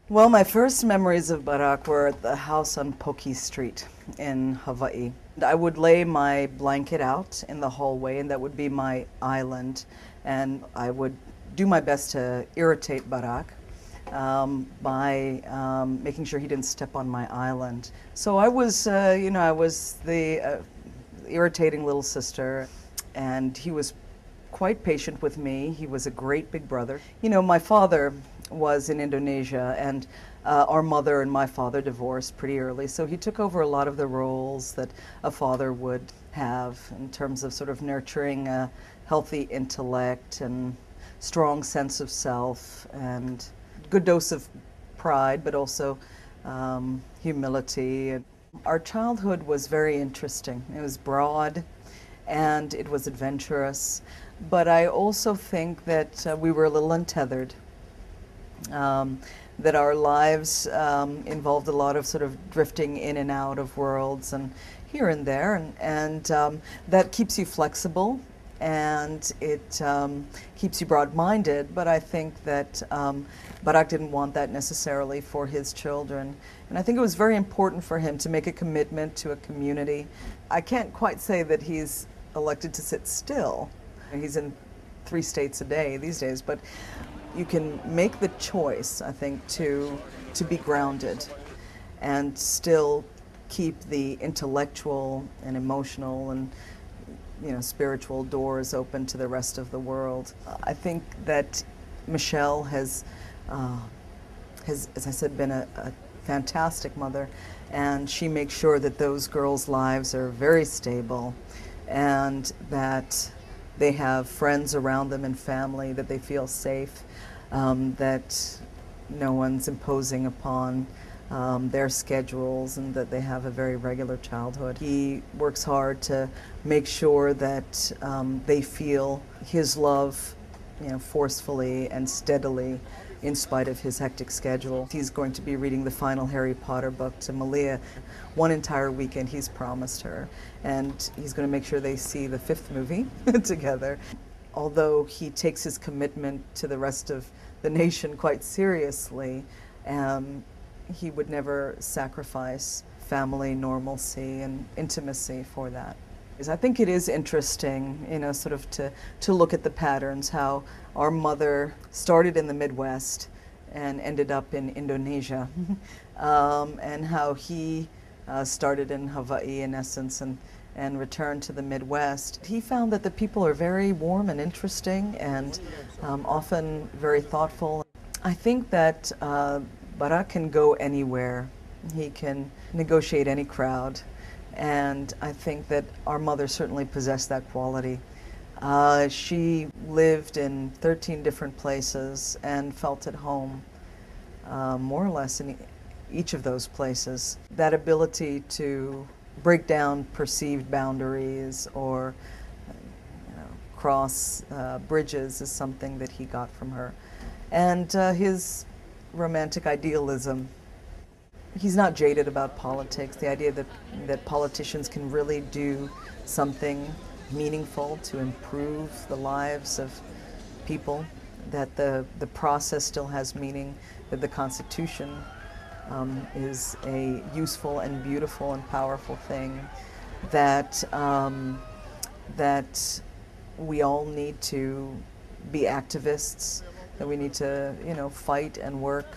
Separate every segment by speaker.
Speaker 1: Well, my first memories of Barak were at the house on Poki Street in Hawaii. I would lay my blanket out in the hallway, and that would be my island. And I would do my best to irritate Barak by making sure he didn't step on my island. So I was, I was the irritating little sister, and he was quite patient with me. He was a great big brother. You know, my father was in Indonesia, and our mother and my father divorced pretty early, so he took over a lot of the roles that a father would have in terms of sort of nurturing a healthy intellect and strong sense of self and good dose of pride, but also humility. Our childhood was very interesting. It was broad and it was adventurous, but I also think that we were a little untethered, that our lives involved a lot of sort of drifting in and out of worlds and here and there, and that keeps you flexible and it keeps you broad-minded, but I think that Barak didn't want that necessarily for his children. And I think it was very important for him to make a commitment to a community. I can't quite say that he's elected to sit still. He's in 3 states a day these days, but you can make the choice, I think, to be grounded and still keep the intellectual and emotional and spiritual doors open to the rest of the world. I think that Michelle has, as I said, been a fantastic mother, and she makes sure that those girls' lives are very stable and that they have friends around them and family, that they feel safe, that no one's imposing upon their schedules, and that they have a very regular childhood. He works hard to make sure that they feel his love, forcefully and steadily in spite of his hectic schedule. He's going to be reading the final Harry Potter book to Malia. One entire weekend he's promised her, and he's going to make sure they see the 5th movie together. Although he takes his commitment to the rest of the nation quite seriously, he would never sacrifice family normalcy and intimacy for that. I think it is interesting, sort of to look at the patterns, how our mother started in the Midwest and ended up in Indonesia, and how he started in Hawaii in essence and returned to the Midwest. He found that the people are very warm and interesting and often very thoughtful. I think that Barak can go anywhere. He can negotiate any crowd. And I think that our mother certainly possessed that quality. She lived in 13 different places and felt at home, more or less in each of those places. That ability to break down perceived boundaries or cross bridges is something that he got from her. And his romantic idealism. He's not jaded about politics, the idea that politicians can really do something meaningful to improve the lives of people, that the process still has meaning, that the Constitution is a useful and beautiful and powerful thing, that, that we all need to be activists, that we need to fight and work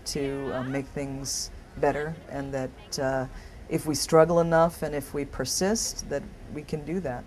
Speaker 1: to make things better, and that if we struggle enough and if we persist, that we can do that.